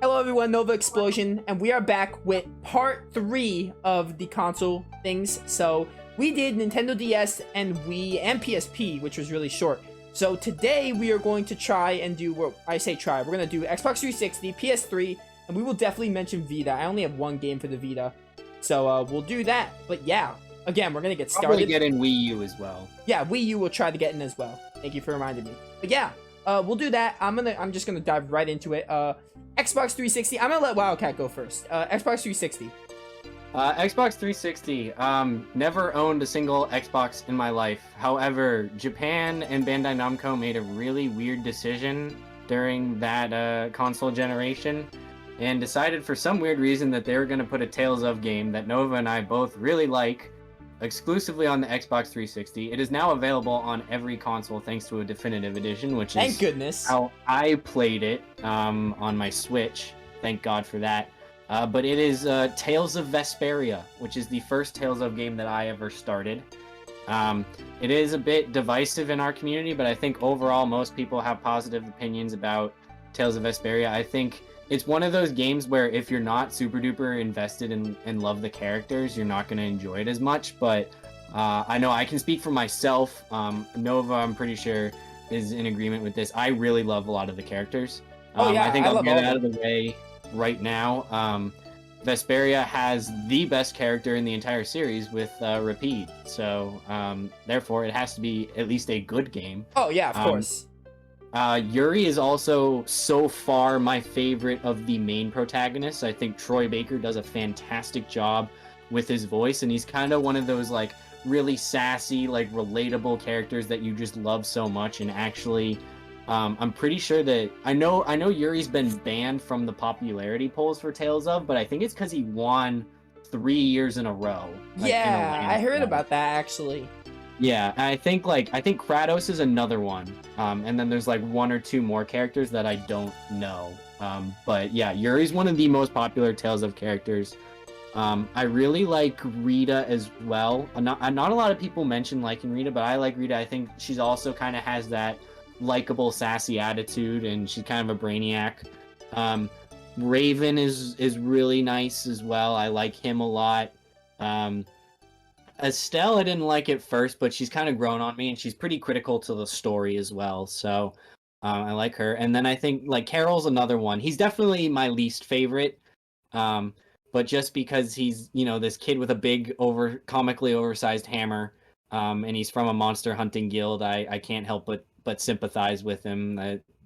Hello everyone, Novaexplosion, and we are back with part 3 of the console things. So, we did Nintendo DS and Wii and PSP, which was really short. So today we are going to try and do, what I say try, we're going to do Xbox 360, PS3, and we will definitely mention Vita. I only have one game for the Vita, so we will do that. But yeah, again, we're going to get started. Probably get in Wii U as well. Yeah, Wii U will try to get in as well. Thank you for reminding me. But yeah, we'll do that. I'm just gonna dive right into it. Xbox 360. I'm gonna let Wildcat go first. Xbox 360. Xbox 360. Never owned a single Xbox in my life. However, Japan and Bandai Namco made a really weird decision during that console generation, and decided for some weird reason that they were gonna put a Tales of game that Nova and I both really like exclusively on the Xbox 360. It is now available on every console thanks to a definitive edition, which Thank is goodness how I played it on my Switch. Thank God for that. But it is Tales of Vesperia, which is the first Tales of game that I ever started. It is a bit divisive in our community, but I think overall most people have positive opinions about Tales of Vesperia. I think it's one of those games where if you're not super duper invested and love the characters, you're not going to enjoy it as much. But I know I can speak for myself. Nova, I'm pretty sure, is in agreement with this. I really love a lot of the characters. I think I'll get it out of the way right now. Vesperia has the best character in the entire series with Rapide. So therefore, it has to be at least a good game. Oh yeah, of course. Yuri is also so far my favorite of the main protagonists. I think Troy Baker does a fantastic job with his voice, and he's kind of one of those like really sassy, like relatable characters that you just love so much. And actually, I'm pretty sure that I know Yuri's been banned from the popularity polls for Tales of, but I think it's because he won 3 years in a row. Yeah, I heard about that actually. Yeah, I think Kratos is another one, and then there's like one or two more characters that I don't know. But yeah, Yuri's one of the most popular Tales of characters. I really like Rita as well. Not a lot of people mention liking Rita, but I like Rita. I think she's also kind of has that likable, sassy attitude, and she's kind of a brainiac. Raven is really nice as well. I like him a lot. Estelle, I didn't like at first, but she's kind of grown on me, and she's pretty critical to the story as well. So I like her. And then I think like Carol's another one. He's definitely my least favorite, but just because he's this kid with a big comically oversized hammer, and he's from a monster hunting guild, I can't help but sympathize with him.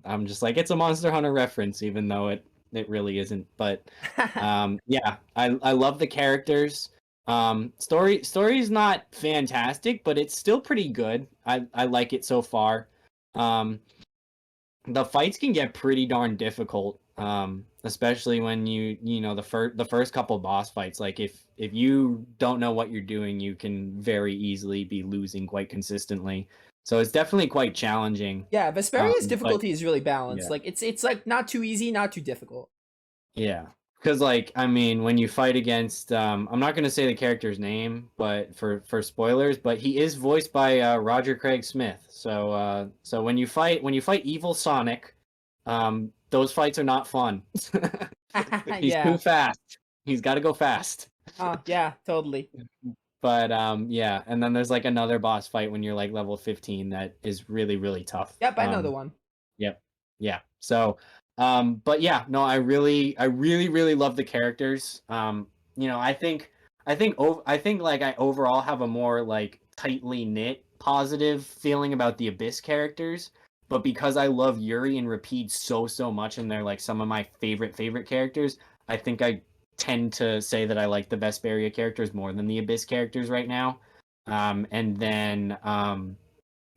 I'm just like, it's a Monster Hunter reference, even though it really isn't. But yeah, I love the characters. Story's not fantastic, but it's still pretty good. I like it so far. The fights can get pretty darn difficult, especially when the first couple boss fights. Like if you don't know what you're doing, you can very easily be losing quite consistently. So it's definitely quite challenging. Yeah, Vesperia's difficulty is really balanced. Yeah. Like it's like not too easy, not too difficult. Yeah. Because, like, I mean, when you fight against, I'm not going to say the character's name, but for spoilers, but he is voiced by Roger Craig Smith. So when you fight Evil Sonic, those fights are not fun. He's too fast. He's got to go fast. Yeah, totally. But yeah, and then there's like another boss fight when you're like level 15 that is really, really tough. Yep, I know the one. Yep. Yeah. So. But yeah, no, I really love the characters. I think like I overall have a more like tightly knit positive feeling about the Abyss characters, but because I love Yuri and Rapide so much, and they're like some of my favorite characters, I think I tend to say that I like the Vesperia characters more than the Abyss characters right now. And then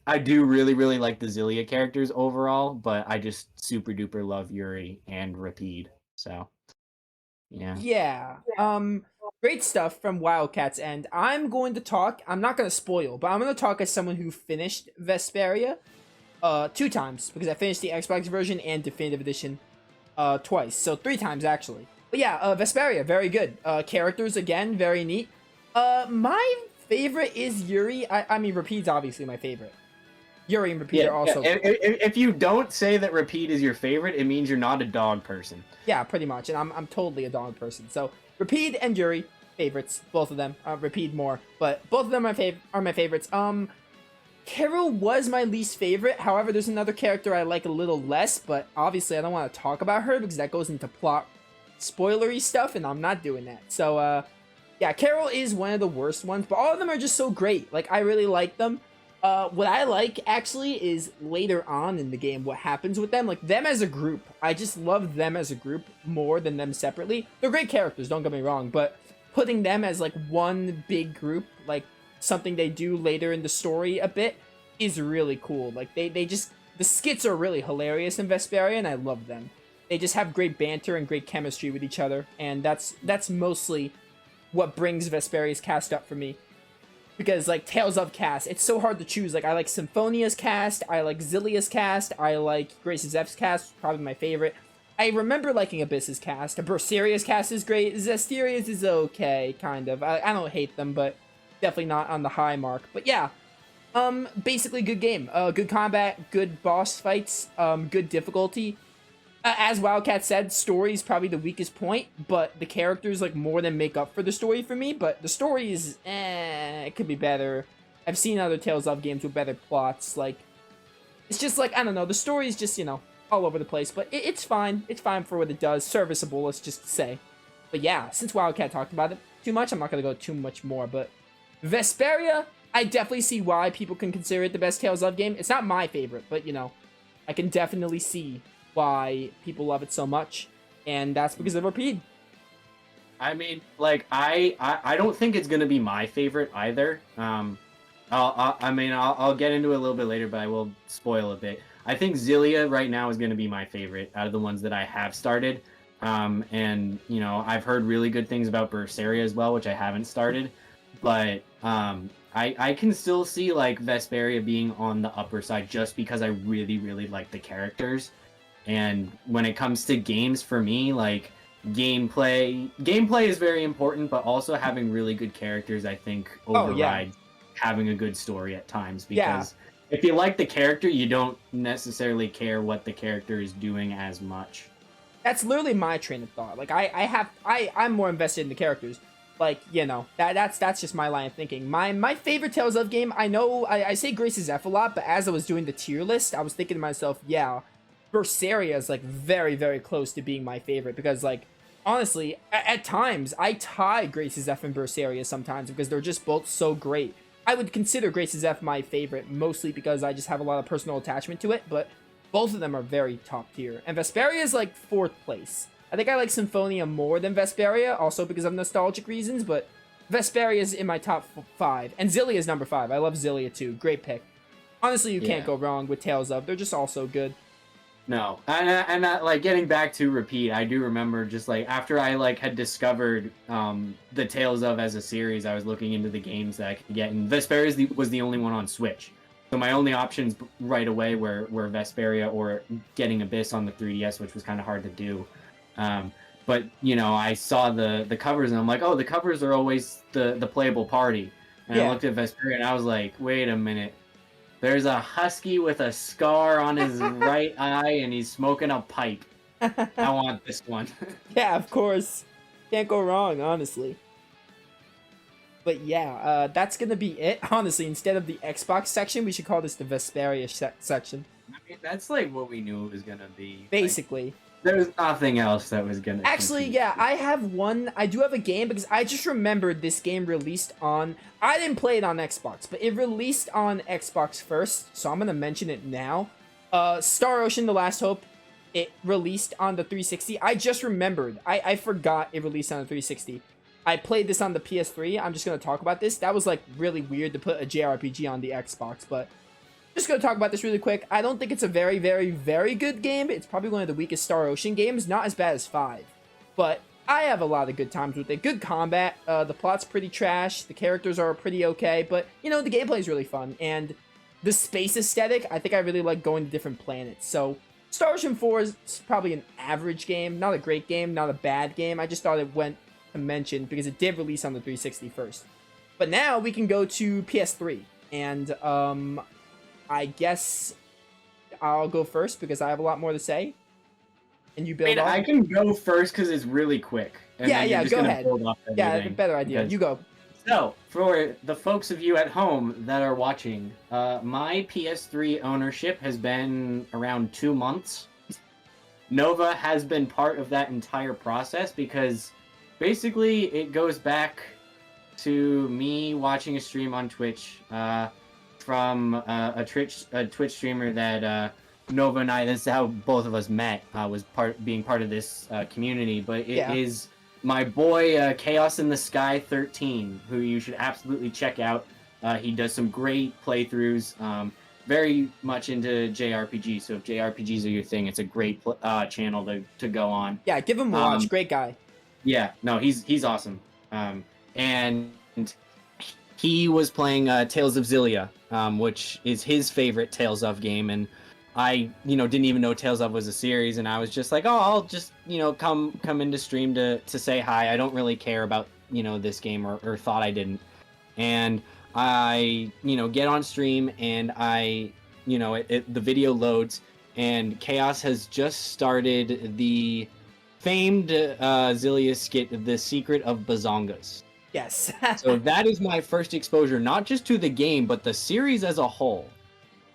I do really like the Zillia characters overall, but I just super duper love Yuri and Rapide. So, yeah. Yeah. Great stuff from Wildcat's end. I'm going to talk. I'm not going to spoil, but I'm going to talk as someone who finished Vesperia 2 times, because I finished the Xbox version and Definitive Edition twice. So 3 times actually. But yeah, Vesperia, very good. Characters again, very neat. My favorite is Yuri. I mean, Rapide's obviously my favorite. Yuri and Repeat are also... If you don't say that Repeat is your favorite, it means you're not a dog person. Yeah, pretty much. And I'm totally a dog person. So Repeat and Yuri, favorites, both of them. Repeat more, but both of them are my favorites. Carol was my least favorite. However, there's another character I like a little less, but obviously I don't want to talk about her because that goes into plot spoilery stuff, and I'm not doing that. So, yeah, Carol is one of the worst ones, but all of them are just so great. Like, I really like them. What I like, actually, is later on in the game, what happens with them. Like, them as a group. I just love them as a group more than them separately. They're great characters, don't get me wrong, but putting them as, like, one big group, like, something they do later in the story a bit, is really cool. Like, they just... The skits are really hilarious in Vesperia, and I love them. They just have great banter and great chemistry with each other, and that's mostly what brings Vesperia's cast up for me. Because, like, Tales of cast, it's so hard to choose. Like, I like Symphonia's cast, I like Zillia's cast, I like Grace's F's cast, probably my favorite. I remember liking Abyss's cast. Berseria's cast is great. Zesteria's is okay, kind of. I don't hate them, but definitely not on the high mark. But yeah, basically good game. Good combat, good boss fights, good difficulty. As Wildcat said, story is probably the weakest point, but the characters, like, more than make up for the story for me. But the story is, it could be better. I've seen other Tales of games with better plots. Like, it's just, like, I don't know. The story is just, you know, all over the place. But it's fine. It's fine for what it does. Serviceable, let's just say. But yeah, since Wildcat talked about it too much, I'm not going to go too much more. But Vesperia, I definitely see why people can consider it the best Tales of game. It's not my favorite, but, you know, I can definitely see why people love it so much, and that's because of Repeat. I mean, like, I don't think it's gonna be my favorite either. I'll get into it a little bit later, but I will spoil a bit. I think Zillia right now is gonna be my favorite out of the ones that I have started. And you know, I've heard really good things about Berseria as well, which I haven't started, but I can still see, like, Vesperia being on the upper side just because I really like the characters. And when it comes to games, for me, like, gameplay is very important, but also having really good characters, I think, overrides having a good story at times. Because if you like the character, you don't necessarily care what the character is doing as much. That's literally my train of thought. Like, I'm more invested in the characters. Like, you know, that's just my line of thinking. My favorite Tales of game, I know I say Grace's F a lot, but as I was doing the tier list, I was thinking to myself, yeah, Berseria is, like, very close to being my favorite, because, like, honestly, at times I tie Grace's F and Berseria sometimes because they're just both so great. I would consider Grace's F my favorite mostly because I just have a lot of personal attachment to it, but both of them are very top tier. And Vesperia is, like, 4th place. I think I like Symphonia more than Vesperia, also because of nostalgic reasons, but Vesperia is in my top 5. And Zillia is number 5. I love Zillia too. Great pick. Honestly, you can't go wrong with Tales of. They're just all so good. No, and like, getting back to Repeat, I do remember just, like, after I, like, had discovered the Tales of as a series, I was looking into the games that I could get, and Vesperia was the only one on Switch. So my only options right away were Vesperia or getting Abyss on the 3DS, which was kind of hard to do. But, you know, I saw the covers, and I'm like, oh, the covers are always the playable party. And I looked at Vesperia, and I was like, wait a minute. There's a husky with a scar on his right eye, and he's smoking a pipe. I want this one. Yeah, of course. Can't go wrong, honestly. But yeah, that's gonna be it. Honestly, instead of the Xbox section, we should call this the Vesperia section. I mean, that's, like, what we knew it was gonna be. Basically. Like, there's nothing else that was gonna... Actually, yeah, I do have a game, because I just remembered this game released on... I didn't play it on Xbox, but it released on Xbox first, so I'm gonna mention it now. Star Ocean: The Last Hope, it released on the 360. I just remembered. I forgot it released on the 360. I played this on the PS3. I'm just gonna talk about this. That was, like, really weird to put a JRPG on the Xbox, but... Just gonna talk about this really quick. I don't think it's a very good game. It's probably one of the weakest Star Ocean games. Not as bad as 5. But I have a lot of good times with it. Good combat. The plot's pretty trash. The characters are pretty okay. But, you know, the gameplay is really fun. And the space aesthetic, I think I really like going to different planets. So, Star Ocean 4 is probably an average game. Not a great game. Not a bad game. I just thought it went to mention because it did release on the 360 first. But now we can go to PS3. And, I guess I'll go first because I have a lot more to say. And you I build mean, off. I can go first because it's really quick. And Yeah, then you're yeah, just go gonna ahead. build off Yeah, everything. better idea. Because- You go. So, for the folks of you at home that are watching, my PS3 ownership has been around 2 months. Nova has been part of that entire process because basically it goes back to me watching a stream on Twitch from a Twitch streamer that Nova and I. This is how both of us met. Was being part of this community, but it is my boy Chaos in the Sky 13, who you should absolutely check out. He does some great playthroughs. Very much into JRPG, so if JRPGs are your thing, it's a great channel to go on. Yeah, give him a watch. Great guy. Yeah, no, he's awesome. And he was playing Tales of Xillia, which is his favorite Tales of game, and I, didn't even know Tales of was a series, and I was just like, oh, I'll just, come into stream to say hi. I don't really care about, this game, or thought I didn't. And I, get on stream, and I, the video loads, and Chaos has just started the famed Xillia skit, The Secret of Bazongas. Yes. So that is my first exposure, not just to the game, but the series as a whole.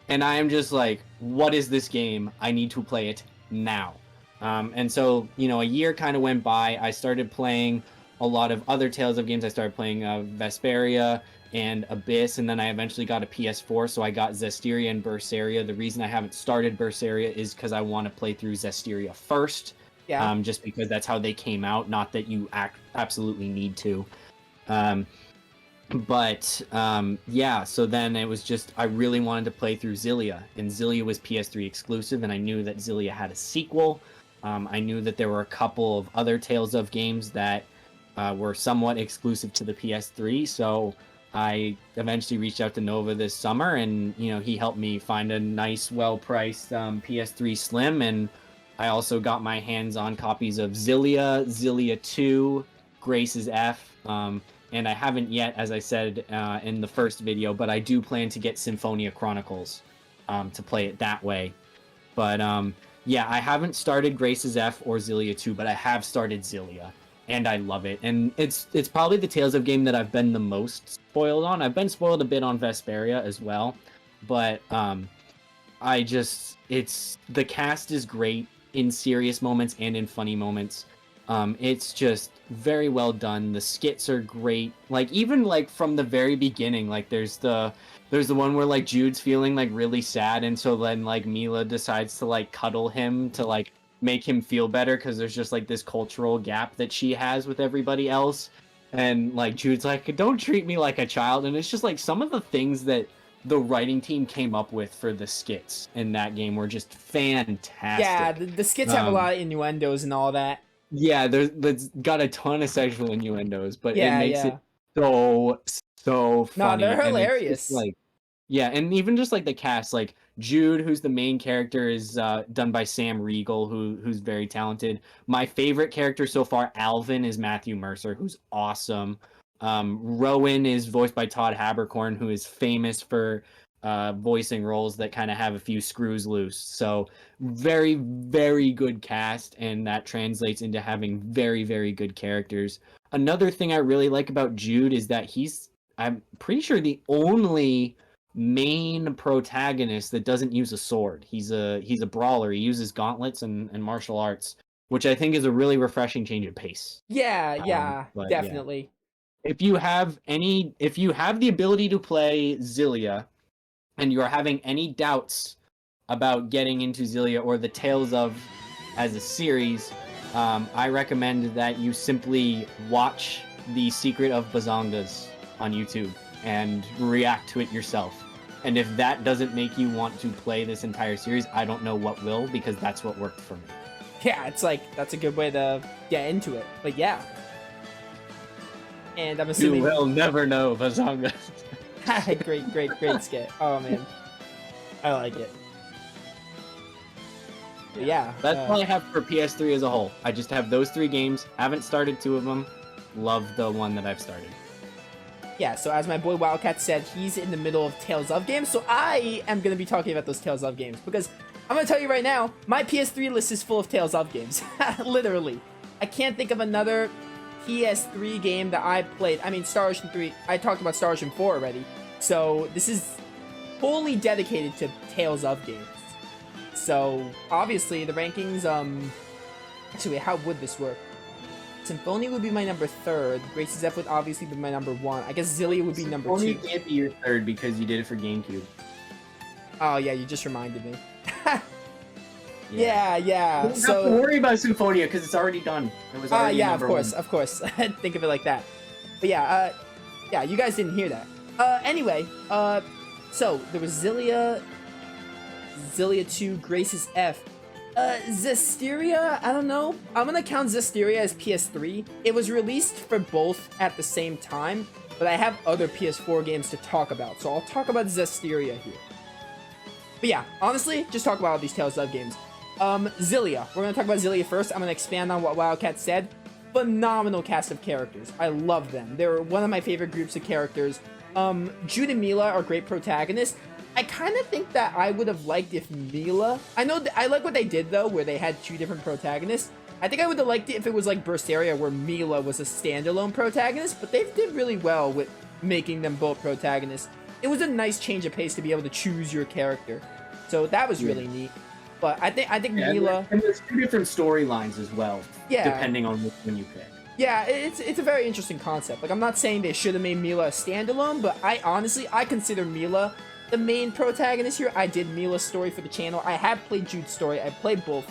And I am just like, what is this game? I need to play it now. And so, a year kind of went by. I started playing a lot of other Tales of games. I started playing Vesperia and Abyss, and then I eventually got a PS4, so I got Zestiria and Berseria. The reason I haven't started Berseria is because I want to play through Zestiria first. Yeah. Just because that's how they came out, not that you absolutely need to. Yeah, so then it was just, I really wanted to play through Xillia, and Xillia was PS3 exclusive, and I knew that Xillia had a sequel. I knew that there were a couple of other Tales of games that were somewhat exclusive to the PS3, so I eventually reached out to Nova this summer, and he helped me find a nice, well-priced PS3 Slim, and I also got my hands on copies of Xillia, Xillia 2, Grace's F, and I haven't yet, as I said in the first video, but I do plan to get Symphonia Chronicles to play it that way. But yeah, I haven't started Grace's F or Xillia 2, but I have started Xillia, and I love it. And it's probably the Tales of game that I've been the most spoiled on. I've been spoiled a bit on Vesperia as well, but the cast is great in serious moments and in funny moments. It's just very well done. The skits are great. Like, even like from the very beginning, like there's the one where like Jude's feeling like really sad, and so then like Mila decides to like cuddle him to like make him feel better, because there's just like this cultural gap that she has with everybody else. And like Jude's like, don't treat me like a child. And it's just like some of the things that the writing team came up with for the skits in that game were just fantastic. Yeah, the skits have a lot of innuendos and all that. Yeah, there's got a ton of sexual innuendos, but Yeah, it makes yeah. it so funny. No, they're And it's hilarious. just, like, yeah, and even just like the cast, like Jude, who's the main character, is done by Sam Riegel, who's very talented. My favorite character so far, Alvin, is Matthew Mercer, who's awesome. Rowan is voiced by Todd Haberkorn, who is famous for voicing roles that kind of have a few screws loose. So very, very good cast, and that translates into having very, very good characters. Another thing I really like about Jude is that I'm pretty sure, the only main protagonist that doesn't use a sword. He's a brawler. He uses gauntlets and martial arts, which I think is a really refreshing change of pace. Yeah, But definitely. yeah. If you have the ability to play Xillia, and you're having any doubts about getting into Xillia or the Tales of as a series, I recommend that you simply watch The Secret of Bazongas on YouTube and react to it yourself. And if that doesn't make you want to play this entire series, I don't know what will, because that's what worked for me. Yeah, it's like, that's a good way to get into it. But yeah. And I'm assuming... You will never know, Bazongas. great skit. Oh, man. I like it. But yeah. That's all I have for PS3 as a whole. I just have those 3 games. Haven't started 2 of them. Love the one that I've started. yeah, so as my boy Wildcat said, he's in the middle of Tales of games, so I am going to be talking about those Tales of games, because I'm going to tell you right now, my PS3 list is full of Tales of games. Literally. I can't think of another PS3 game that I played. I mean, Star Ocean 3, I talked about Star Ocean 4 already, so this is fully dedicated to Tales of games. So, obviously, the rankings, actually, how would this work? Symphonia would be my number 3rd. Grace's F would obviously be my number 1. I guess Zillia would be number 2. Symphonia can't be your 3rd because you did it for GameCube. Oh, yeah, you just reminded me. yeah. Don't have to worry about Symphonia because it's already done. It was already number one. Of course. Think of it like that. But yeah, you guys didn't hear that. Anyway, so there was Zillia 2, Grace's F. Zestiria, I don't know. I'm gonna count Zestiria as PS3. It was released for both at the same time, but I have other PS4 games to talk about, so I'll talk about Zestiria here. But yeah, honestly, just talk about all these Tales of games. Zillia. We're gonna talk about Zillia first. I'm gonna expand on what Wildcat said. Phenomenal cast of characters. I love them. They're one of my favorite groups of characters. Jude and Mila are great protagonists. I kind of think that I would have liked if Mila... I know I like what they did, though, where they had 2 different protagonists. I think I would have liked it if it was like Vesperia, where Mila was a standalone protagonist, but they did really well with making them both protagonists. It was a nice change of pace to be able to choose your character. So that was really neat. But I think Mila... And there's 2 different storylines as well, depending on which one you pick. Yeah, it's a very interesting concept. Like, I'm not saying they should have made Mila a standalone, but I consider Mila the main protagonist here. I did Mila's story for the channel. I have played Jude's story. I played both.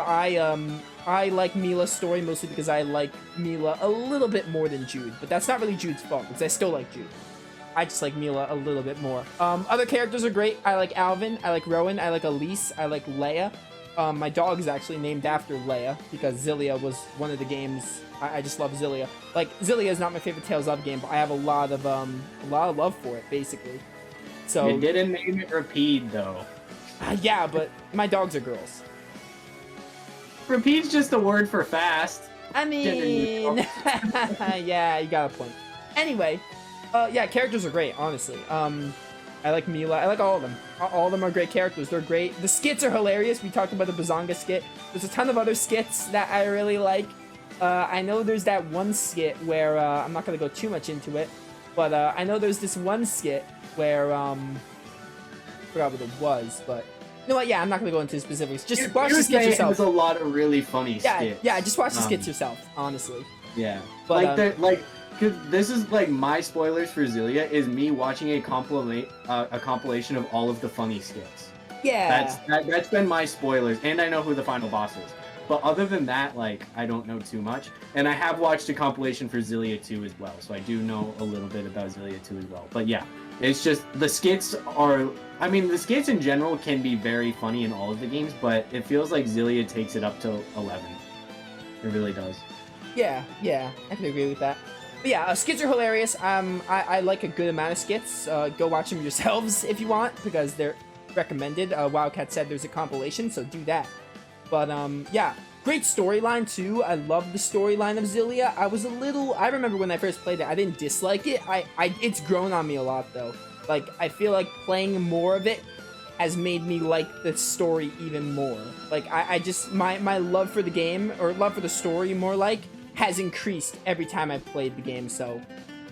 I like Mila's story mostly because I like Mila a little bit more than Jude, but that's not really Jude's fault because I still like Jude. I just like Mila a little bit more. Other characters are great. I like Alvin. I like Rowan. I like Elise. I like Leia. My dog is actually named after Leia because Zillia was one of the games. I just love Zillia. Like, Zillia is not my favorite Tales of game, but I have a lot of love for it, basically. So you didn't name it Rapide, though. Yeah, but my dogs are girls. Rapide's just a word for fast. I mean, yeah, you got a point. Anyway, yeah, characters are great, honestly. I like Mila. I like all of them. All of them are great characters. They're great. The skits are hilarious. We talked about the Bazonga skit. There's a ton of other skits that I really like. I know there's that one skit where, I'm not going to go too much into it, but I know there's this one skit where, I forgot what it was, but, you know what, yeah, I'm not going to go into specifics. Just watch the skits yourself. There's a lot of really funny skits. Yeah, just watch the skits yourself, honestly. Yeah. But, cause this is like my spoilers for Zillia is me watching a compilation of all of the funny skits. Yeah. That's been my spoilers, and I know who the final boss is. But other than that, like, I don't know too much. And I have watched a compilation for Zillia 2 as well, so I do know a little bit about Zillia 2 as well. But yeah, it's just, the skits are... I mean, the skits in general can be very funny in all of the games, but it feels like Zillia takes it up to 11. It really does. Yeah, I can agree with that. But yeah, skits are hilarious. I like a good amount of skits. Go watch them yourselves if you want, because they're recommended. Wildcat said there's a compilation, so do that. But, yeah, great storyline, too. I love the storyline of Zillia. I remember when I first played it, I didn't dislike it. It's grown on me a lot, though. Like, I feel like playing more of it has made me like the story even more. Like, my love for the game, or love for the story more like, has increased every time I've played the game, so...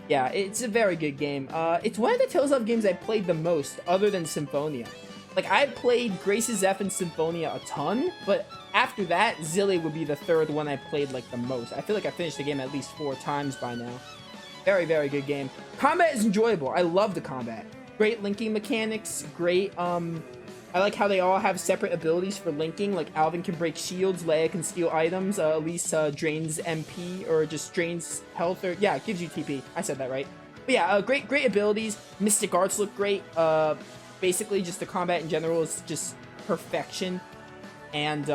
Yeah, it's a very good game. It's one of the Tales of games I played the most, other than Symphonia. Like, I played Grace's F and Symphonia a ton, but after that, Zillia would be the 3rd one I played, like, the most. I feel like I finished the game at least 4 times by now. Very, very good game. Combat is enjoyable. I love the combat. Great linking mechanics. Great, I like how they all have separate abilities for linking. Like, Alvin can break shields, Leia can steal items, Elise drains MP, or just drains health, or... Yeah, it gives you TP. I said that right. But yeah, great abilities. Mystic arts look great. Basically, just the combat in general is just perfection. And,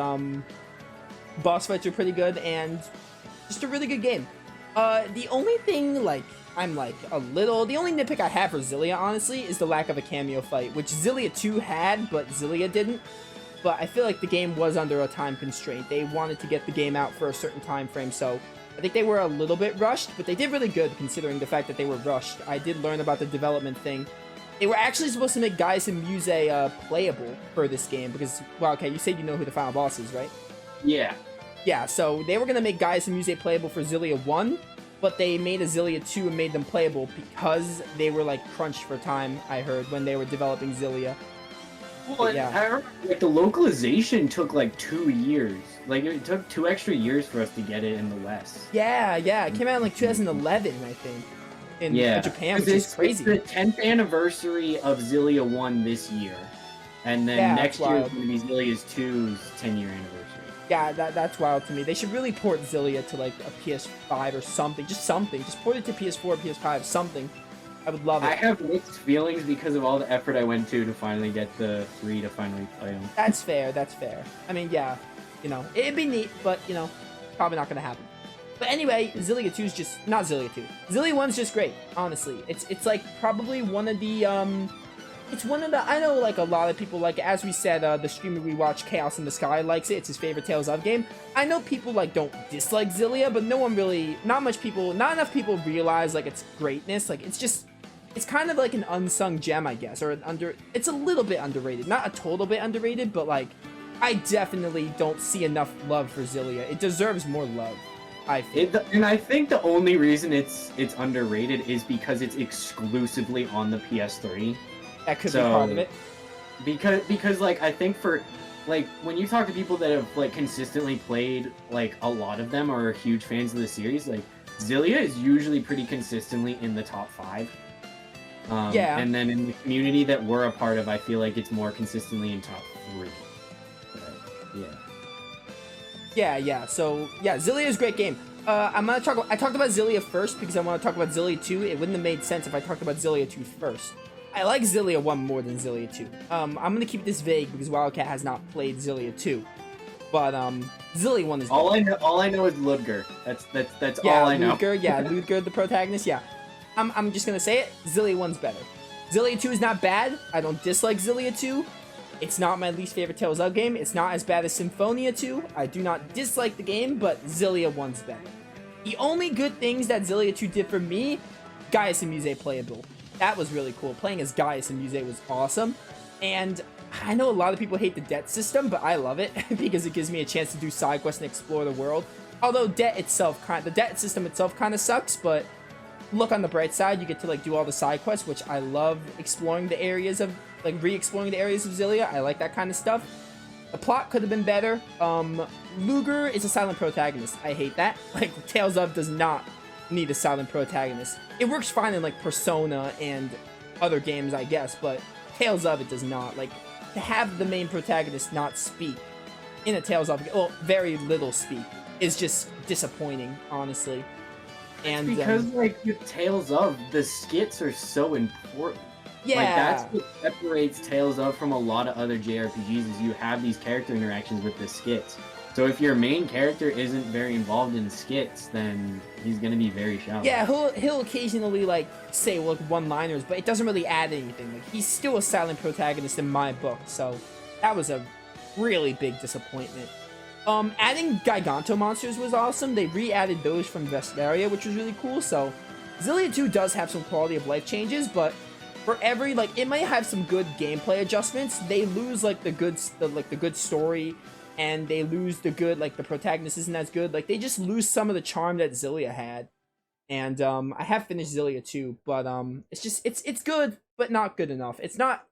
boss fights are pretty good, and just a really good game. The only thing, like, the only nitpick I have for Zillia, honestly, is the lack of a cameo fight, which Zillia 2 had, but Zillia didn't. But I feel like the game was under a time constraint. They wanted to get the game out for a certain time frame, so I think they were a little bit rushed, but they did really good considering the fact that they were rushed. I did learn about the development thing. They were actually supposed to make Gaius and Muse playable for this game because, well, okay, you said you know who the final boss is, right? Yeah. Yeah, so they were going to make Gaius and Muse playable for Xillia 1, but they made a Xillia 2 and made them playable because they were, like, crunched for time, I heard, when they were developing Xillia. Well, yeah. I remember, like, the localization took, like, 2 years. Like, it took 2 extra years for us to get it in the West. Yeah, it came out in, like, 2011, I think, in Japan, which is crazy. It's the 10th anniversary of Xillia 1 this year, and then next year is going to be Xillia 2's 10-year anniversary. Yeah, that's wild to me. They should really port Xillia to, like, a PS5 or something. Just something. Just port it to PS4, PS5, something. I would love it. I have mixed feelings because of all the effort I went to finally get the 3 to finally play them. That's fair, that's fair. I mean, yeah, you know, it'd be neat, but, you know, probably not going to happen. But anyway, Xillia 2 is just... Not Xillia 2. Xillia 1's just great, honestly. It's like, probably one of the, It's one of the... I know, like, a lot of people, like, as we said, the streamer we watch, Chaos in the Sky, likes it. It's his favorite Tales of game. I know people, like, don't dislike Xillia, but no one really... Not enough people realize, like, its greatness. Like, it's just... It's kind of like an unsung gem, I guess, or it's a little bit underrated. Not a total bit underrated, but, like, I definitely don't see enough love for Xillia. It deserves more love, I feel. And I think the only reason it's underrated is because it's exclusively on the PS3. That could be part of it. Because like, I think for, like, when you talk to people that have, like, consistently played, like, a lot of them or are huge fans of the series, like, Xillia is usually pretty consistently in the top 5. Yeah. And then in the community that we're a part of, I feel like it's more consistently in top 3. But, yeah. Yeah. So, yeah, Xillia is a great game. I talked about Xillia first because I want to talk about Xillia 2. It wouldn't have made sense if I talked about Xillia 2 first. I like Xillia 1 more than Xillia 2. I'm going to keep this vague because Wildcat has not played Xillia 2. But, Xillia 1 is all I know is Ludger. That's all I know. Ludger, the protagonist, yeah. I'm just gonna say it, Xillia 1's better. Xillia 2 is not bad. I don't dislike Xillia 2. It's not my least favorite Tales of game. It's not as bad as Symphonia 2. I do not dislike the game, but Xillia 1's better. The only good things that Xillia 2 did for me, Gaius and Muse playable. That was really cool. Playing as Gaius and Muse was awesome. And I know a lot of people hate the debt system, but I love it because it gives me a chance to do side quests and explore the world. Although the debt system itself kind of sucks, but look on the bright side, you get to, like, do all the side quests, which I love exploring the areas of, like, re-exploring the areas of Xillia. I like that kind of stuff. The plot could have been better. Ludger is a silent protagonist. I hate that. Like, Tales of does not need a silent protagonist. It works fine in, like, Persona and other games, I guess, but Tales of it does not. Like, to have the main protagonist not speak in a Tales of, well, very little speak, is just disappointing, honestly. And because, like, with Tales of, the skits are so important. Yeah. Like, that's what separates Tales of from a lot of other JRPGs, is you have these character interactions with the skits. So if your main character isn't very involved in skits, then he's gonna be very shallow. Yeah, he'll occasionally, like, say, like, one-liners, but it doesn't really add anything. Like, he's still a silent protagonist in my book, so that was a really big disappointment. Adding Giganto monsters was awesome. They re-added those from Vesperia, which was really cool. So, Xillia 2 does have some quality of life changes, but for every, like, it might have some good gameplay adjustments. They lose, like, the good story, and they lose the good, like, the protagonist isn't as good. Like, they just lose some of the charm that Xillia had. And I have finished Xillia 2, but it's just it's good, but not good enough. It's not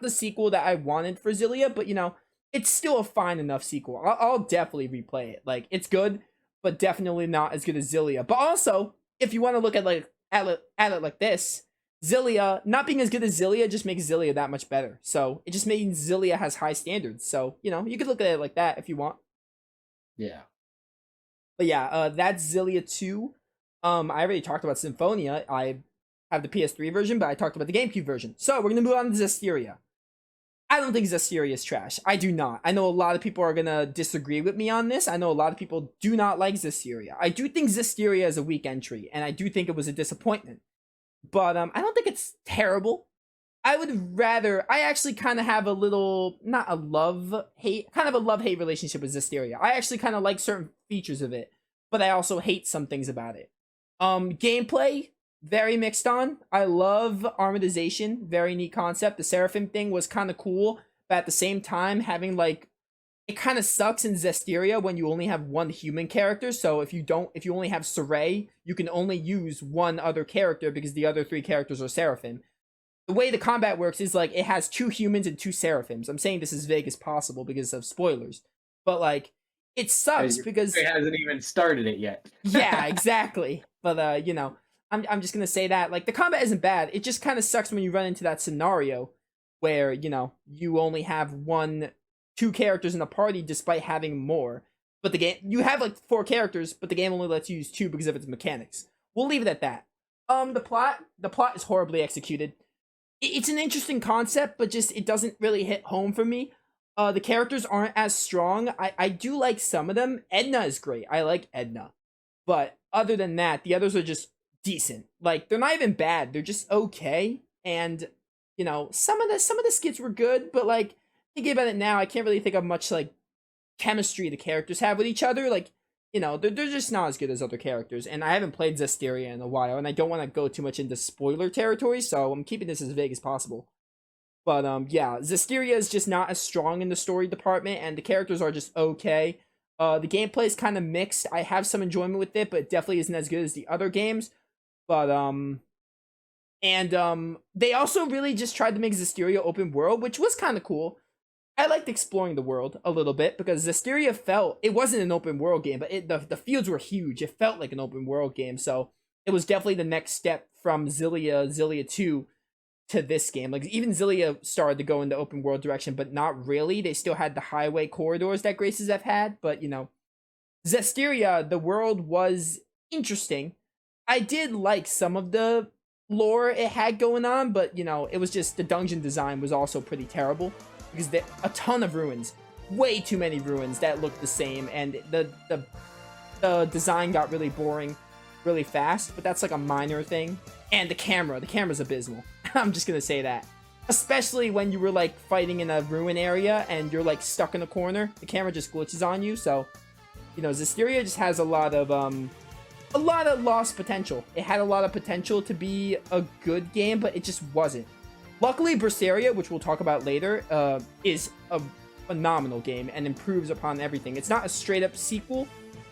the sequel that I wanted for Xillia, but, you know, it's still a fine enough sequel. I'll definitely replay it. Like, it's good, but definitely not as good as Xillia. But also, if you want to look at it like this, Xillia, not being as good as Xillia just makes Xillia that much better. So, it just means Xillia has high standards. So, you know, you could look at it like that if you want. Yeah. But yeah, that's Xillia 2. I already talked about Symphonia. I have the PS3 version, but I talked about the GameCube version. So, we're going to move on to Zestiria. I don't think Zestiria is trash. I do not. I know a lot of people are going to disagree with me on this. I know a lot of people do not like Zestiria. I do think Zestiria is a weak entry, and I do think it was a disappointment. But I don't think it's terrible. I actually kind of have a little, not a love-hate, kind of a love-hate relationship with Zestiria. I actually kind of like certain features of it, but I also hate some things about it. Gameplay, very mixed on. I love armorization, very neat concept. The Seraphim thing was kind of cool, but at the same time, having like, it kind of sucks in Zestiria when you only have one human character. So if you only have Saray, you can only use one other character because the other 3 characters are Seraphim. The way the combat works is like it has 2 humans and 2 Seraphims. I'm saying this as vague as possible because of spoilers, but like it sucks because it hasn't even started it yet. yeah, exactly. But you know, I'm just gonna say that like the combat isn't bad. It just kind of sucks when you run into that scenario where you know you only have 2 characters in a party despite having more. But the game, you have like 4 characters, but the game only lets you use 2 because of its mechanics. We'll leave it at that. The plot is horribly executed. It's an interesting concept, but just it doesn't really hit home for me. The characters aren't as strong. I do like some of them. Edna is great. I like Edna. But other than that, the others are just decent. Like they're not even bad. They're just okay. And you know, some of the skits were good, but like thinking about it now, I can't really think of much like chemistry the characters have with each other. Like, you know, they're just not as good as other characters. And I haven't played Zestiria in a while, and I don't want to go too much into spoiler territory, so I'm keeping this as vague as possible. But yeah, Zestiria is just not as strong in the story department, and the characters are just okay. The gameplay is kind of mixed. I have some enjoyment with it, but it definitely isn't as good as the other games. But they also really just tried to make Zestiria open world, which was kind of cool. I liked exploring the world a little bit because Zestiria it wasn't an open world game, but the fields were huge. It felt like an open world game, so it was definitely the next step from Zillia 2 to this game. Like even Zillia started to go in the open world direction, but not really. They still had the highway corridors that Graces F had, but you know, Zestiria, the world was interesting. I did like some of the lore it had going on, but you know, it was just the dungeon design was also pretty terrible because there a ton of ruins, way too many ruins that looked the same, and the design got really boring really fast, but that's like a minor thing. And the camera's abysmal. I'm just gonna say that. Especially when you were like fighting in a ruin area and you're like stuck in a corner, the camera just glitches on you. So, you know, Zestiria just has a lot of lost potential. It had a lot of potential to be a good game, but it just wasn't. Luckily, Vesperia, which we'll talk about later, is a phenomenal game and improves upon everything. It's not a straight up sequel.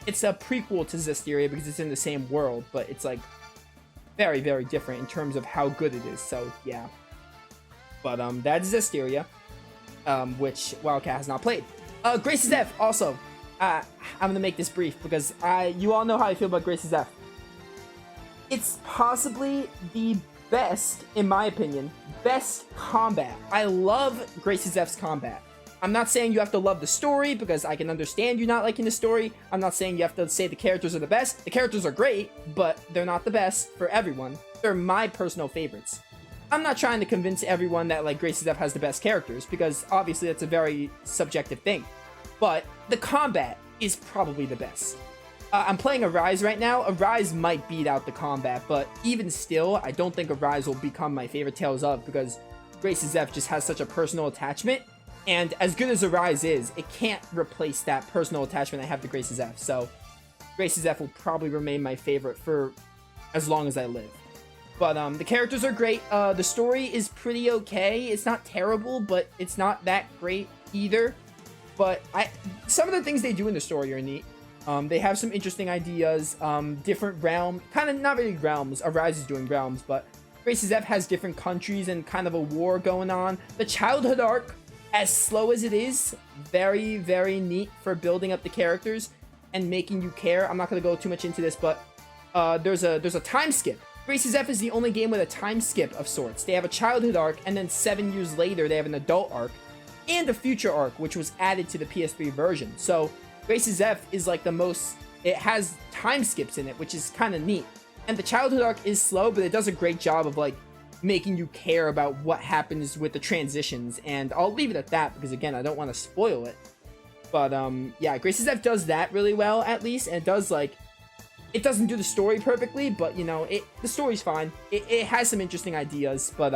It's a prequel to Zestiria because it's in the same world, but it's like very, very different in terms of how good it is. So yeah. But that's Zestiria, which Wildcat has not played. Graces F also. I'm gonna make this brief because you all know how I feel about Graces F. It's possibly the best, in my opinion, best combat. I love Graces F's combat. I'm not saying you have to love the story because I can understand you not liking the story. I'm not saying you have to say the characters are the best. The characters are great, but they're not the best for everyone. They're my personal favorites. I'm not trying to convince everyone that like Graces F has the best characters because obviously that's a very subjective thing. But the combat is probably the best. I'm playing Arise right now. Arise might beat out the combat, but even still, I don't think Arise will become my favorite Tales of because Graces F just has such a personal attachment. And as good as Arise is, it can't replace that personal attachment I have to Graces F. So Graces F will probably remain my favorite for as long as I live. But the characters are great. The story is pretty okay. It's not terrible, but it's not that great either. But some of the things they do in the story are neat. They have some interesting ideas, different realms, kind of not really realms. Arise is doing realms, but Graces F has different countries and kind of a war going on. The childhood arc, as slow as it is, very, very neat for building up the characters and making you care. I'm not going to go too much into this, but there's a time skip. Graces F is the only game with a time skip of sorts. They have a childhood arc, and then 7 years later, they have an adult arc, and a future arc, which was added to the PS3 version. So Graces F is like it has time skips in it, which is kind of neat. And the childhood arc is slow, but it does a great job of like making you care about what happens with the transitions, and I'll leave it at that because again, I don't want to spoil it. But yeah, Graces F does that really well at least, and it doesn't do the story perfectly, but you know, the story's fine. It has some interesting ideas, but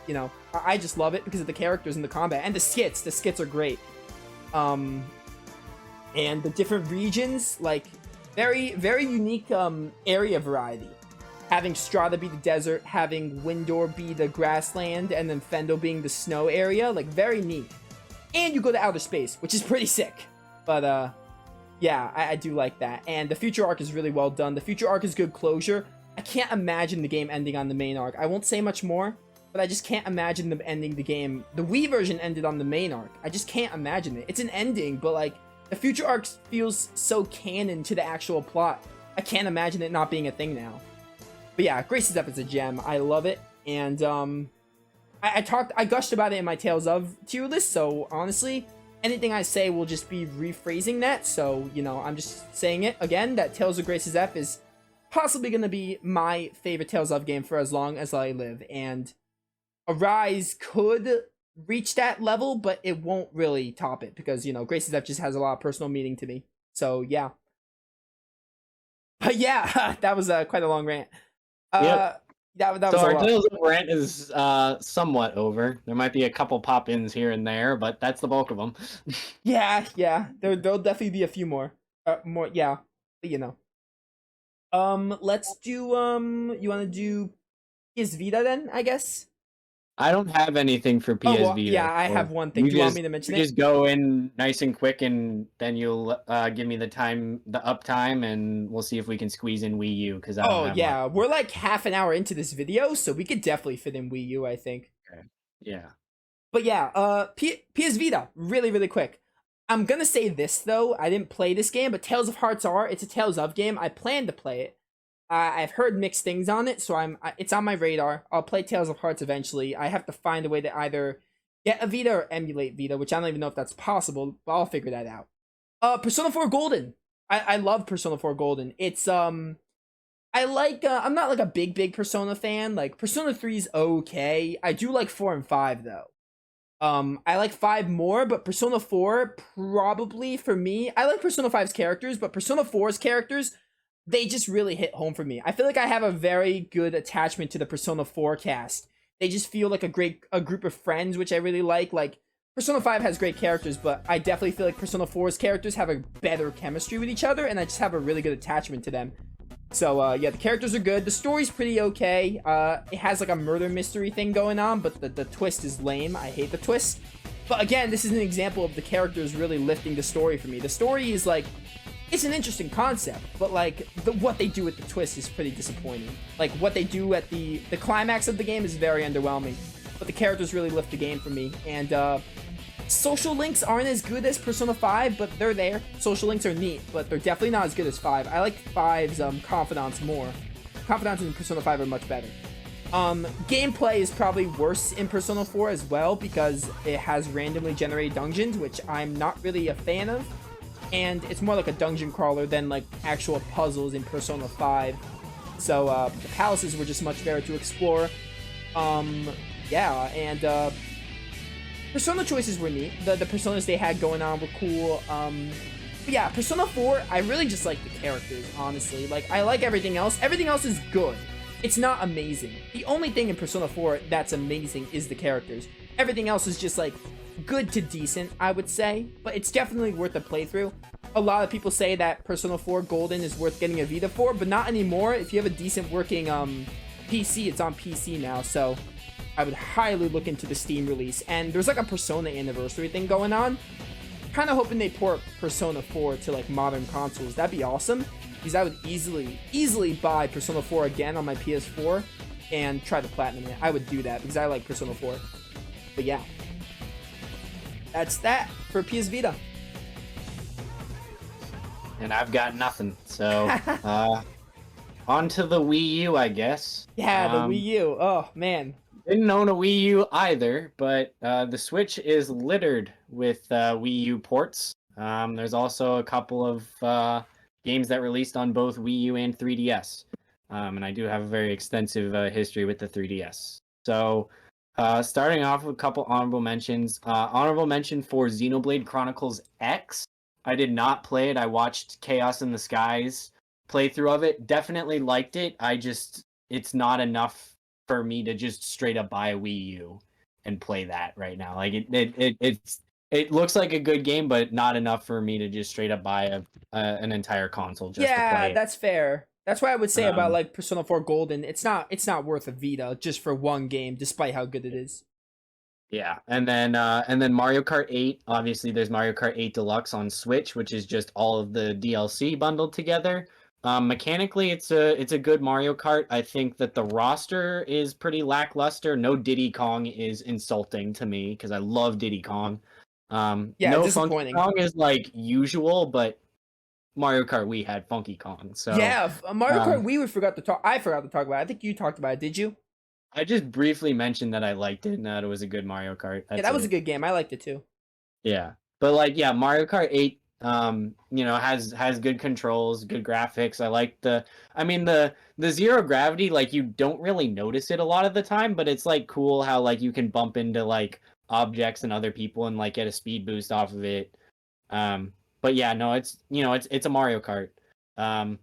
you know, I just love it because of the characters and the combat and the skits. The skits are great. And the different regions, like very unique area variety. Having Strata be the desert, having Windor be the grassland, and then Fendel being the snow area, like very neat. And you go to outer space, which is pretty sick. But yeah, I do like that. And the future arc is really well done. The future arc is good closure. I can't imagine the game ending on the main arc. I won't say much more, but I just can't imagine them ending the game. The Wii version ended on the main arc. I just can't imagine it. It's an ending, but like the future arc feels so canon to the actual plot. I can't imagine it not being a thing now. But yeah, Grace's F is a gem. I love it. And I gushed about it in my Tales of tier list, so honestly, anything I say will just be rephrasing that. So, you know, I'm just saying it again, that Tales of Grace's F is possibly going to be my favorite Tales of game for as long as I live. And Arise could reach that level, but it won't really top it because, you know, Grace's F just has a lot of personal meaning to me. So, yeah. But yeah, that was quite a long rant. Yep. That was so a our lot. Tales of rant is somewhat over. There might be a couple pop-ins here and there, but that's the bulk of them. Yeah. There'll definitely be a few more. More, yeah. But, you know. Let's do you want to do PS Vita then? I guess. I don't have anything for PS Well, Vita. yeah, I have one thing. Do you want me to mention it? Just go in nice and quick, and then you'll give me the uptime, and we'll see if we can squeeze in Wii U. Because yeah, we're like half an hour into this video, so we could definitely fit in Wii U, I think. Okay. Yeah. But yeah, PS Vita, really quick. I'm gonna say this though. I didn't play this game, but Tales of Hearts R. It's a Tales of game. I plan to play it. I've heard mixed things on it, so it's on my radar. I'll play Tales of Hearts eventually. I have to find a way to either get a Vita or emulate Vita, which I don't even know if that's possible, but I'll figure that out. Persona 4 Golden. I love Persona 4 Golden. It's I like I'm not like a big Persona fan. Like Persona 3's okay. I do like 4 and 5 though. I like 5 more, but Persona 4 probably for me. I like Persona 5's characters, but Persona 4's characters, they just really hit home for me. I feel like I have a very good attachment to the Persona 4 cast. They just feel like a group of friends, which I really like. Like Persona 5 has great characters, but I definitely feel like Persona 4's characters have a better chemistry with each other, and I just have a really good attachment to them. So yeah, the characters are good. The story's pretty okay. It has like a murder mystery thing going on, but the twist is lame. I hate the twist. But again, this is an example of the characters really lifting the story for me. The story is like, it's an interesting concept, but like what they do with the twist is pretty disappointing. Like what they do at the climax of the game is very underwhelming, but the characters really lift the game for me. And social links aren't as good as Persona 5, but they're there. Social links are neat, but they're definitely not as good as 5. I like 5's confidants more. Confidants in Persona 5 are much better. Gameplay is probably worse in Persona 4 as well because it has randomly generated dungeons, which I'm not really a fan of. And it's more like a dungeon crawler than like actual puzzles in Persona 5. So the palaces were just much better to explore. Yeah, and Persona choices were neat. The personas they had going on were cool. But yeah, Persona 4, I really just like the characters, honestly. Like, I like everything else. Everything else is good. It's not amazing. The only thing in Persona 4 that's amazing is the characters. Everything else is just like good to decent, I would say, but it's definitely worth a playthrough. A lot of people say that Persona 4 Golden is worth getting a Vita for, but not anymore. If you have a decent working PC, it's on PC now, so I would highly look into the Steam release. And there's like a Persona anniversary thing going on. Kind of hoping they port Persona 4 to like modern consoles. That'd be awesome, because I would easily buy Persona 4 again on my PS4 and try to platinum it. I would do that because I like Persona 4. But yeah, that's that for PS Vita. And I've got nothing. So, on to the Wii U, I guess. Yeah, the Wii U. Oh, man. Didn't own a Wii U either, but the Switch is littered with Wii U ports. There's also a couple of games that released on both Wii U and 3DS. And I do have a very extensive history with the 3DS. So, starting off with a couple honorable mentions. Honorable mention for Xenoblade Chronicles X. I did not play it. I watched Chaos in the Skies playthrough of it. Definitely liked it. It's not enough for me to just straight up buy a Wii U and play that right now. Like it's It looks like a good game, but not enough for me to just straight up buy an entire console just to Yeah, play it. that's fair. That's why I would say about Um, like Persona 4 Golden. It's not worth a Vita just for one game, despite how good it is. yeah, and then Mario Kart 8. Obviously, there's Mario Kart 8 Deluxe on Switch, which is just all of the DLC bundled together. Mechanically, it's a good Mario Kart. I think that the roster is pretty lackluster. No Diddy Kong is insulting to me because I love Diddy Kong. Yeah, No Funky disappointing. Kong is like usual, but Mario Kart Wii had Funky Kong, so Yeah, Mario Kart um, Wii we forgot to talk. I forgot to talk about it. I think you talked about it. Did you? I just briefly mentioned that I liked it and that it was a good Mario Kart. Yeah, That's that was a it. good game. I liked it too. Yeah. But like yeah, Mario Kart 8 has good controls, good graphics. I mean the zero gravity, like you don't really notice it a lot of the time, but it's like cool how like you can bump into like objects and other people and like get a speed boost off of it. But yeah, no, it's a Mario Kart. Um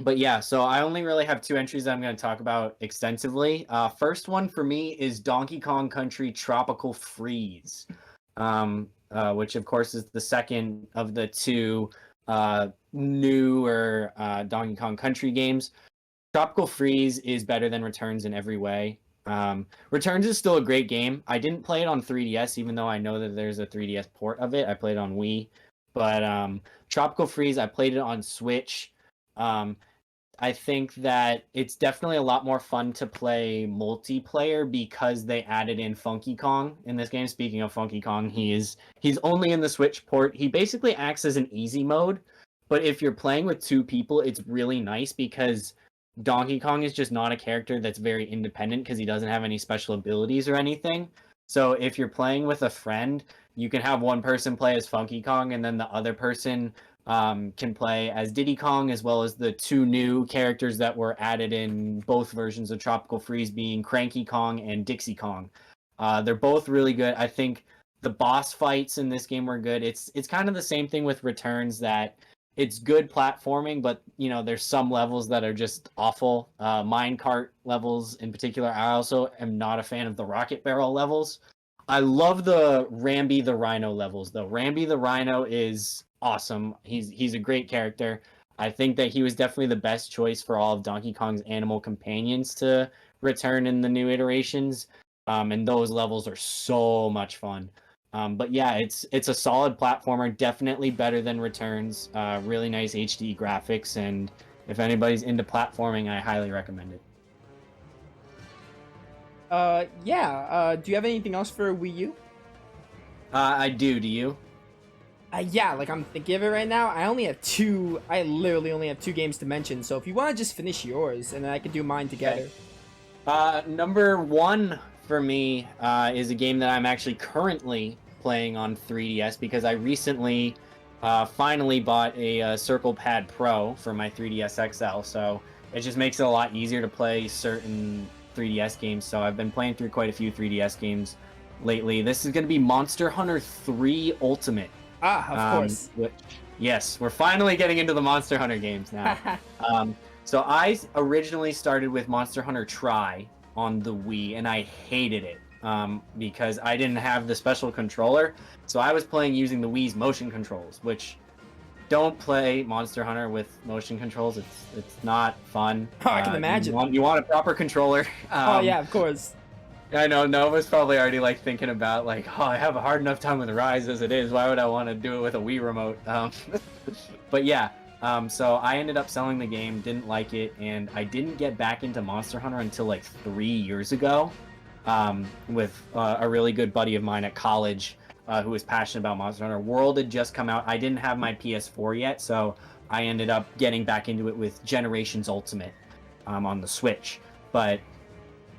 but yeah, so I only really have two entries that I'm going to talk about extensively. First one for me is Donkey Kong Country Tropical Freeze, which of course is the second of the two newer Donkey Kong Country games. Tropical Freeze is better than Returns in every way. Returns is still a great game. I didn't play it on 3DS, even though I know that there's a 3DS port of it. I played it on Wii, but Tropical Freeze, I played it on Switch. Um, I think that it's definitely a lot more fun to play multiplayer because they added in Funky Kong in this game. Speaking of Funky Kong, he's only in the Switch port. He basically acts as an easy mode, but if you're playing with two people, it's really nice because Donkey Kong is just not a character that's very independent because he doesn't have any special abilities or anything. So if you're playing with a friend, you can have one person play as Funky Kong and then the other person can play as Diddy Kong, as well as the two new characters that were added in both versions of Tropical Freeze, being Cranky Kong and Dixie Kong. They're both really good. I think the boss fights in this game were good. It's kind of the same thing with Returns, that it's good platforming, but there's some levels that are just awful. Minecart levels in particular. I also am not a fan of the Rocket Barrel levels. I love the Rambi the Rhino levels though. Rambi the Rhino is awesome. He's a great character. I think that he was definitely the best choice for all of Donkey Kong's animal companions to return in the new iterations. And those levels are so much fun. But yeah, it's a solid platformer, definitely better than Returns. Really nice HD graphics, and if anybody's into platforming, I highly recommend it. Yeah. Do you have anything else for Wii U? I do. Do you? Yeah, like I'm thinking of it right now. I only have two. I literally only have two games to mention. So if you want to just finish yours, and then I can do mine together. Number one for me is a game that I'm actually currently playing on 3DS because I recently finally bought a Circle Pad Pro for my 3DS XL. So it just makes it a lot easier to play certain 3DS games. So I've been playing through quite a few 3DS games lately. This is going to be Monster Hunter 3 Ultimate. Ah, of course. Yes, we're finally getting into the Monster Hunter games now. So I originally started with Monster Hunter Tri on the Wii, and I hated it because I didn't have the special controller. So I was playing using the Wii's motion controls, which don't play Monster Hunter with motion controls. It's not fun. Oh, I can imagine. You want a proper controller. Oh yeah, of course. I know Nova's probably already like thinking about like, oh, I have a hard enough time with Rise as it is. Why would I want to do it with a Wii remote? But yeah, so I ended up selling the game, didn't like it, and I didn't get back into Monster Hunter until like 3 years ago, with a really good buddy of mine at college who was passionate about Monster Hunter. World had just come out. I didn't have my PS4 yet, so I ended up getting back into it with Generations Ultimate on the Switch. But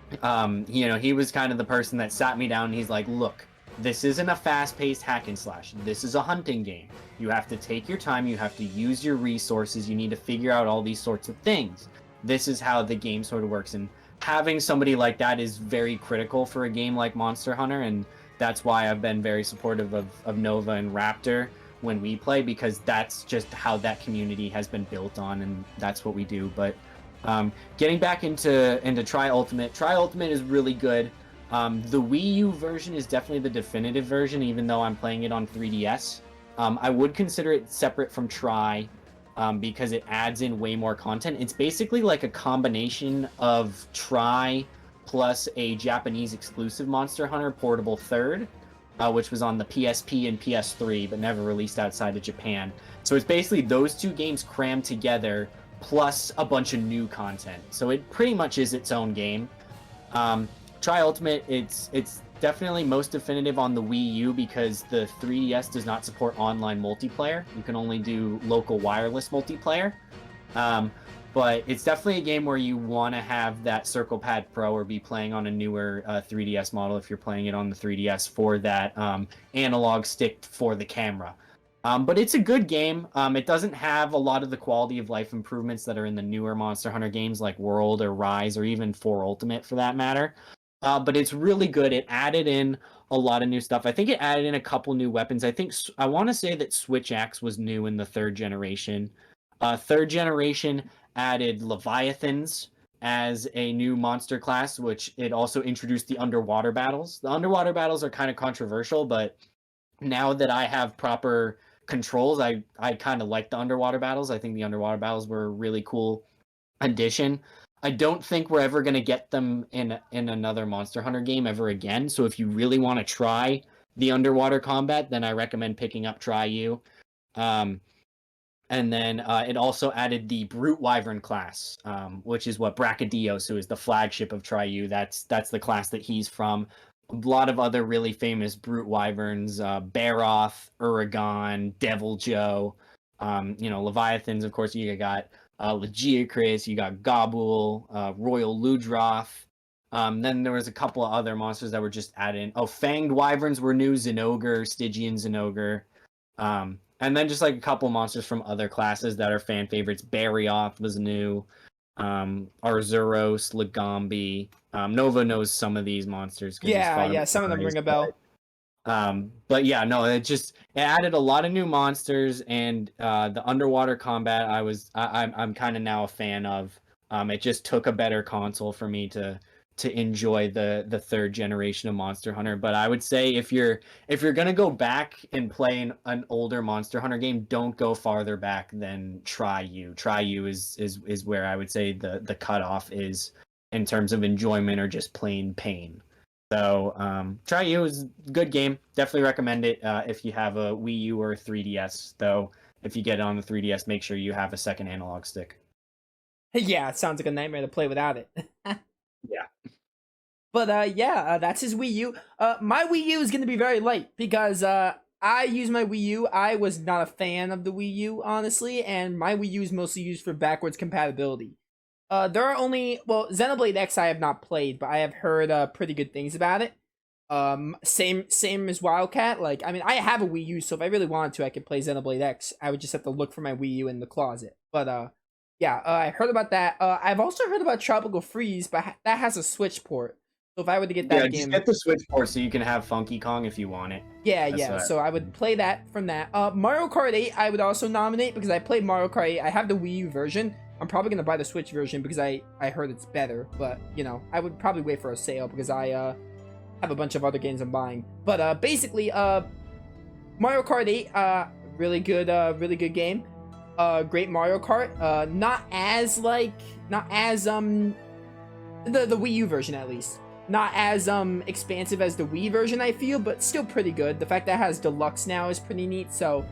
he was kind of the person that sat me down and he's like, look, this isn't a fast-paced hack and slash. This is a hunting game. You have to take your time. You have to use your resources. You need to figure out all these sorts of things. This is how the game sort of works. And having somebody like that is very critical for a game like Monster Hunter. And that's why I've been very supportive of Nova and Raptor when we play, because that's just how that community has been built on, and that's what we do. But getting back into Tri Ultimate is really good. The Wii U version is definitely the definitive version, even though I'm playing it on 3DS. I would consider it separate from Tri, because it adds in way more content. It's basically like a combination of Tri plus a Japanese exclusive Monster Hunter Portable Third, which was on the PSP and PS3, but never released outside of Japan. So it's basically those two games crammed together, plus a bunch of new content. So it pretty much is its own game. Tri Ultimate, it's definitely most definitive on the Wii U because the 3DS does not support online multiplayer. You can only do local wireless multiplayer. But it's definitely a game where you want to have that Circle Pad Pro or be playing on a newer 3DS model if you're playing it on the 3DS for that analog stick for the camera. But it's a good game. It doesn't have a lot of the quality of life improvements that are in the newer Monster Hunter games like World or Rise or even 4 Ultimate for that matter. But it's really good. It added in a lot of new stuff. I think it added in a couple new weapons. I want to say that Switch Axe was new in the 3rd generation. 3rd generation added Leviathans as a new monster class, which it also introduced the underwater battles. The underwater battles are kind of controversial, but now that I have proper controls, I kind of like the underwater battles. I think the underwater battles were a really cool addition. I don't think we're ever going to get them in another Monster Hunter game ever again. So if you really want to try the underwater combat, then I recommend picking up Tri-U. And then it also added the Brute Wyvern class, which is what Brachydios, who is the flagship of Tri-U. That's the class that he's from. A lot of other really famous Brute Wyverns, Baroth, Uragon, Devil Joe, Leviathans, of course, you got Legiacris, you got Gobul, Royal Ludroth. Then there was a couple of other monsters that were just added in. Oh, Fanged Wyverns were new, Zinogre, Stygian Zinogre. And then just like a couple monsters from other classes that are fan favorites. Barioth was new. Arzuros, Legambi. Nova knows some of these monsters. Yeah, some of them ring a bell. But yeah, no, it added a lot of new monsters, and the underwater combat I'm kind of now a fan of. It just took a better console for me to enjoy the 3rd generation of Monster Hunter. But I would say if you're gonna go back and play an older Monster Hunter game, don't go farther back than Tri-U. Tri-U is where I would say the cutoff is in terms of enjoyment or just plain pain. So Tri-U is a good game. Definitely recommend it if you have a Wii U or a 3DS. Though if you get it on the 3DS, make sure you have a second analog stick. Yeah, it sounds like a nightmare to play without it. Yeah. But that's his Wii U. My Wii U is going to be very light because I use my Wii U. I was not a fan of the Wii U, honestly, and my Wii U is mostly used for backwards compatibility. There are only, Xenoblade X I have not played, but I have heard pretty good things about it. Same as Wildcat. Like, I mean, I have a Wii U, so if I really wanted to, I could play Xenoblade X. I would just have to look for my Wii U in the closet. But yeah, I heard about that. I've also heard about Tropical Freeze, but that has a Switch port. So if I were to get that game, just get the Switch port so you can have Funky Kong if you want it. Yeah. So I would play that from that. Mario Kart 8 I would also nominate because I played Mario Kart 8. I have the Wii U version. I'm probably gonna buy the Switch version because I heard it's better. But I would probably wait for a sale because I have a bunch of other games I'm buying. But basically, Mario Kart 8, really good game. Great Mario Kart. Not as the Wii U version at least. Not as expansive as the Wii version, I feel, but still pretty good. The fact that it has Deluxe now is pretty neat. So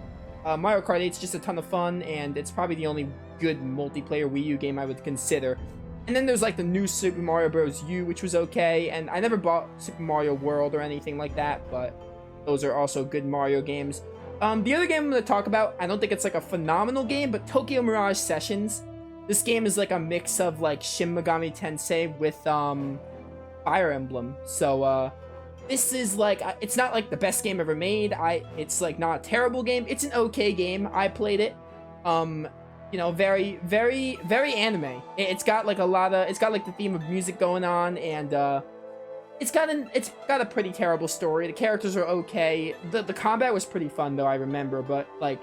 Mario Kart 8 is just a ton of fun, and it's probably the only good multiplayer Wii U game I would consider. And then there's like the new Super Mario Bros. U, which was okay, and I never bought Super Mario World or anything like that, but those are also good Mario games. The other game I'm going to talk about, I don't think it's like a phenomenal game, but Tokyo Mirage Sessions. This game is like a mix of like Shin Megami Tensei with Fire Emblem. So this is like, it's not like the best game ever made. It's like not a terrible game. It's an okay game. I played it. Very, very, very anime. It's got like it's got like the theme of music going on, and it's got a pretty terrible story. The characters are okay. The combat was pretty fun though, I remember, but like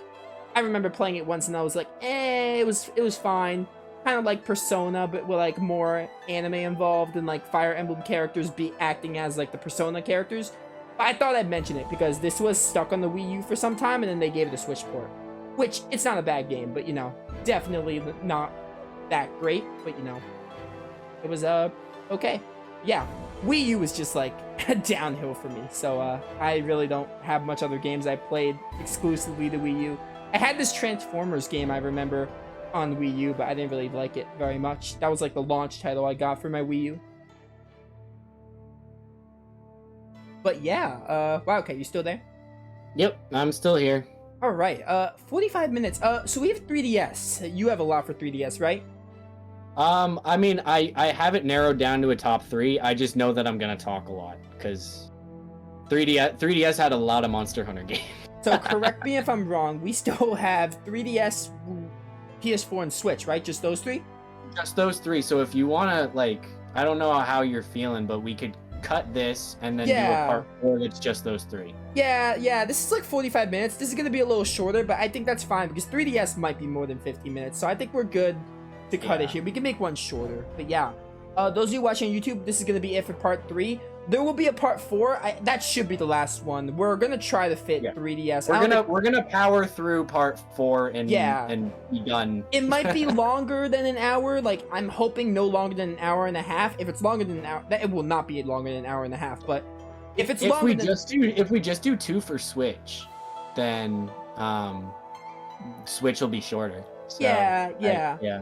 I remember playing it once and I was like, it was fine. kind of like Persona, but with like more anime involved and like Fire Emblem characters be acting as like the Persona characters. But I thought I'd mention it because this was stuck on the Wii U for some time, and then they gave it a Switch port. Which, it's not a bad game, but, you know, definitely not that great, but, you know, it was, okay. Yeah, Wii U was just, like, downhill for me, so, I really don't have much other games I played exclusively the Wii U. I had this Transformers game, I remember, on Wii U, but I didn't really like it very much. That was, like, the launch title I got for my Wii U. But, yeah, wow, okay, you still there? Yep, I'm still here. All right, 45 minutes. So we have 3DS. You have a lot for 3DS, right? I mean, I have it narrowed down to a top 3. I just know that I'm gonna talk a lot because 3DS had a lot of Monster Hunter games. So correct me if I'm wrong. We still have 3DS, PS4, and Switch, right? Just those 3? Just those 3. So if you wanna, like, I don't know how you're feeling, but we could cut this and then do a part 4 that's just those 3. Yeah, this is like 45 minutes. This is going to be a little shorter, but I think that's fine because 3DS might be more than 50 minutes. So I think we're good to cut it here. We can make one shorter. But yeah, those of you watching on YouTube, this is going to be it for part 3. There will be a part 4. That should be the last one. We're going to try to fit 3DS. We're gonna power through part 4 and be done. It might be longer than an hour. Like, I'm hoping no longer than an hour and a half. If it's longer than an hour, it will not be longer than an hour and a half. But if it's longer if we just do 2 for Switch, then Switch will be shorter. So, yeah.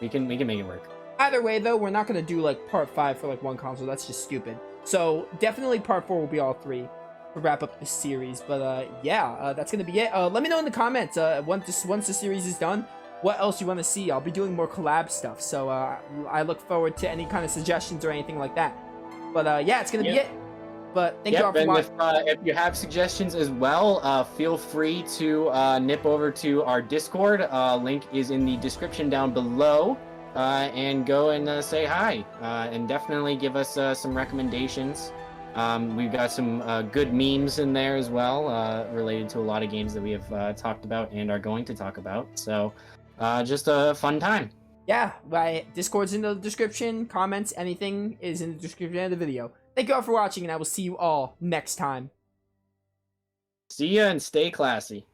We can make it work. Either way, though, we're not gonna do like part 5 for like one console. That's just stupid. So definitely part 4 will be all 3 to wrap up the series. But that's gonna be it. Let me know in the comments once the series is done, what else you want to see. I'll be doing more collab stuff, so I look forward to any kind of suggestions or anything like that. But yeah, it's gonna be it. But thank you all for watching. If you have suggestions as well, feel free to nip over to our Discord. Link is in the description down below. And go and say hi, and definitely give us some recommendations. We've got some good memes in there as well, related to a lot of games that we have talked about and are going to talk about. So, just a fun time. Yeah, my Discord's in the description. Comments, anything is in the description of the video. Thank you all for watching, and I will see you all next time. See ya and stay classy.